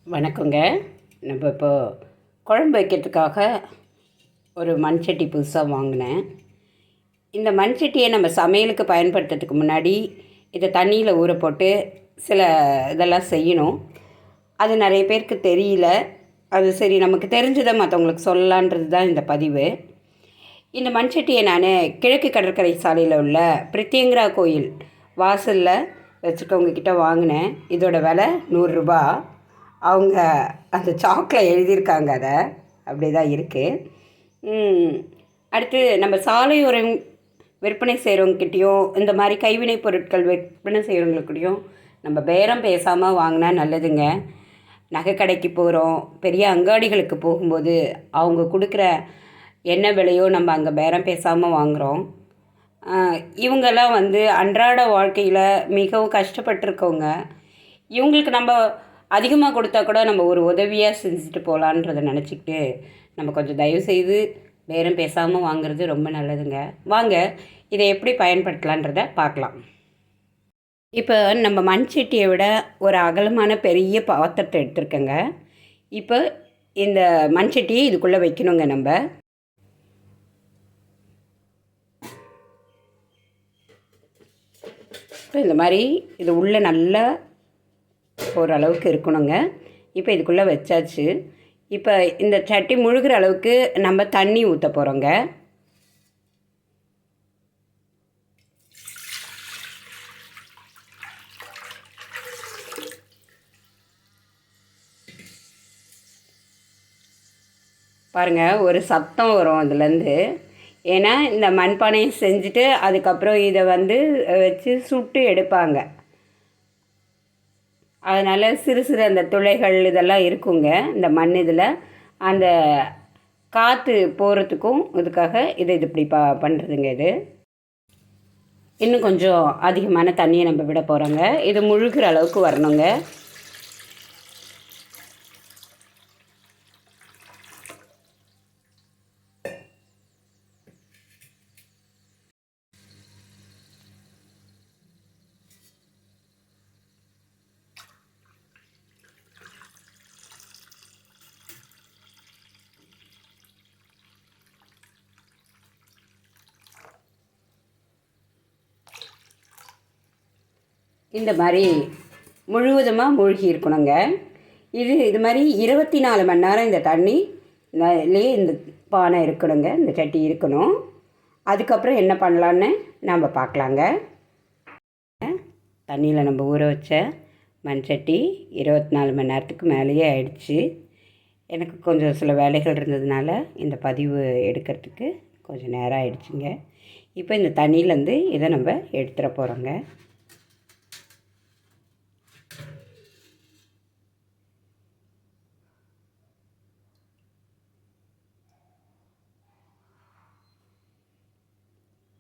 வணக்கங்க. நம்ம இப்போ குழம்பு வைக்கிறதுக்காக ஒரு மண் சட்டி புதுசாக வாங்கினேன். இந்த மண் சட்டியை நம்ம சமையலுக்கு பயன்படுத்துறதுக்கு முன்னாடி இதை தண்ணியில் ஊற போட்டு சில இதெல்லாம் செய்யணும். அது நிறைய பேருக்கு தெரியல. அது சரி, நமக்கு தெரிஞ்சதை மற்றவங்களுக்கு சொல்லலான்றது தான் இந்த பதிவு. இந்த மண் சட்டியை நான் கிழக்கு கடற்கரை சாலையில் உள்ள பிரித்யங்கரா கோயில் வாசலில் வச்சுருக்கவங்க கிட்ட வாங்கினேன். இதோட விலை 100 ரூபா. அவங்க அந்த சாக்கில் எழுதியிருக்காங்க. அதை அப்படி தான் இருக்குது. அடுத்து நம்ம சாலையோரம் விற்பனை செய்கிறவங்கக்கிட்டேயும் இந்த மாதிரி கைவினைப் பொருட்கள் விற்பனை செய்கிறவங்கக்கிட்டையும் நம்ம பேரம் பேசாமல் வாங்கினா நல்லதுங்க. நகை கடைக்கு போகிறோம், பெரிய அங்காடிகளுக்கு போகும்போது அவங்க கொடுக்குற என்ன விலையோ நம்ம அங்கே பேரம் பேசாமல் வாங்குகிறோம். இவங்கெல்லாம் அன்றாட வாழ்க்கையில் மிகவும் கஷ்டப்பட்டுருக்கவங்க. இவங்களுக்கு நம்ம அதிகமாக கொடுத்தா கூட நம்ம ஒரு உதவியாக செஞ்சுட்டு போகலான்றதை நினச்சிக்கிட்டு நம்ம கொஞ்சம் தயவுசெய்து பேரம் பேசாமல் வாங்குறது ரொம்ப நல்லதுங்க. வாங்க இதை எப்படி பயன்படுத்தலான்றதை பார்க்கலாம். இப்போ நம்ம மண் சட்டியை விட ஒரு அகலமான பெரிய பாத்திரத்தை எடுத்துருக்கேங்க. இப்போ இந்த மண் சட்டியை இதுக்குள்ளே வைக்கணுங்க. நம்ம இப்போ இந்த மாதிரி இது உள்ளே நல்லா ஓரளவுக்கு இருக்கணுங்க. இப்போ இதுக்குள்ளே வச்சாச்சு. இப்போ இந்த சட்டி முழுகிற அளவுக்கு நம்ம தண்ணி ஊற்ற போகிறோங்க. பாருங்கள், ஒரு சத்தம் வரும் அதுலேருந்து. ஏன்னா இந்த மண்பானையை செஞ்சுட்டு அதுக்கப்புறம் இதை வச்சு சுட்டு எடுப்பாங்க. அதனால் சிறு சிறு அந்த துளைகள் இதெல்லாம் இருக்குங்க இந்த மண் இதில். அந்த காற்று போகிறதுக்கும் இதுக்காக இது இப்படி பண்ணுறதுங்க. இது இன்னும் கொஞ்சம் அதிகமான தண்ணியை நம்ம விட போகிறோங்க. இது முழுகிற அளவுக்கு வரணுங்க. இந்த மாதிரி முழுவதுமாக மூழ்கி இருக்கணுங்க. இது மாதிரி 24 மணி நேரம் இந்த தண்ணிலே இந்த பானை இருக்கணுங்க, இந்த சட்டி இருக்கணும். அதுக்கப்புறம் என்ன பண்ணலான்னு நாம் பார்க்கலாங்க. தண்ணியில் நம்ம ஊற வச்ச மண் சட்டி 24 மணி நேரத்துக்கு மேலேயே ஆயிடுச்சு. எனக்கு கொஞ்சம் சில வேலைகள் இருந்ததுனால இந்த பதிவு எடுக்கிறதுக்கு கொஞ்சம் நேரம் ஆயிடுச்சுங்க. இப்போ இந்த தண்ணியிலேருந்து இதை நம்ம எடுத்துட போகிறோங்க.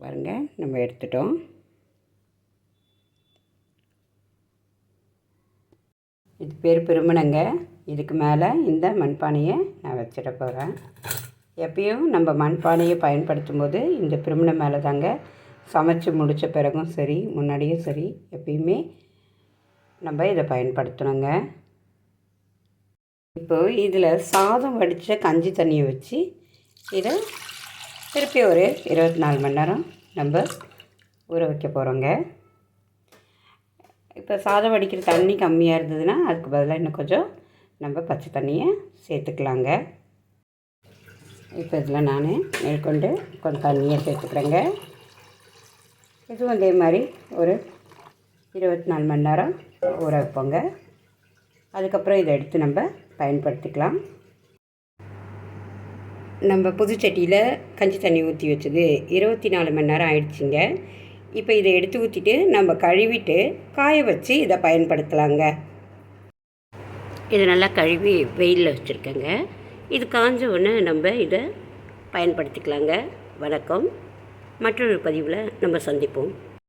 பாருங்க, நம்ம எடுத்துட்டோம். இது பேர் பிருமணங்க. இதுக்கு மேலே இந்த மண்பானையை நான் வச்சிட போகிறேன். எப்பயும் நம்ம மண்பானையை பயன்படுத்தும் போது இந்த பிருமணம் மேலே தாங்க சமைச்சு முடித்த பிறகும் சரி, முன்னாடியும் சரி, எப்பயுமே நம்ம இதை பயன்படுத்தணுங்க. இப்போது இதில் சாதம் வடித்த கஞ்சி தண்ணியை வச்சு இதை திருப்பி ஒரு 24 மணி நேரம் நம்ம ஊற வைக்க போகிறோங்க. இப்போ சாதம் வடிக்கிற தண்ணி கம்மியாக இருந்ததுன்னா அதுக்கு பதிலாக இன்னும் கொஞ்சம் நம்ம பச்சை தண்ணியை சேர்த்துக்கலாங்க. இப்போ இதில் நான் மேற்கொண்டு கொஞ்சம் தண்ணியை சேர்த்துக்கிறேங்க. இதுவும் அதே மாதிரி ஒரு 24 மணி நேரம் ஊற வைப்போங்க. அதுக்கப்புறம் இதை எடுத்து நம்ம பயன்படுத்திக்கலாம். நம்ம புதுச்சட்டியில் கஞ்சி தண்ணி ஊற்றி வச்சது 24 மணி நேரம் ஆயிடுச்சுங்க. இப்போ இதை எடுத்து ஊற்றிட்டு நம்ம கழுவிட்டு காய வச்சு இதை பயன்படுத்தலாங்க. இதை நல்லா கழுவி வெயிலில் வச்சுருக்கேங்க. இது காஞ்ச உடனே நம்ம இதை பயன்படுத்திக்கலாங்க. வணக்கம். மற்றொரு பதிவில் நம்ம சந்திப்போம்.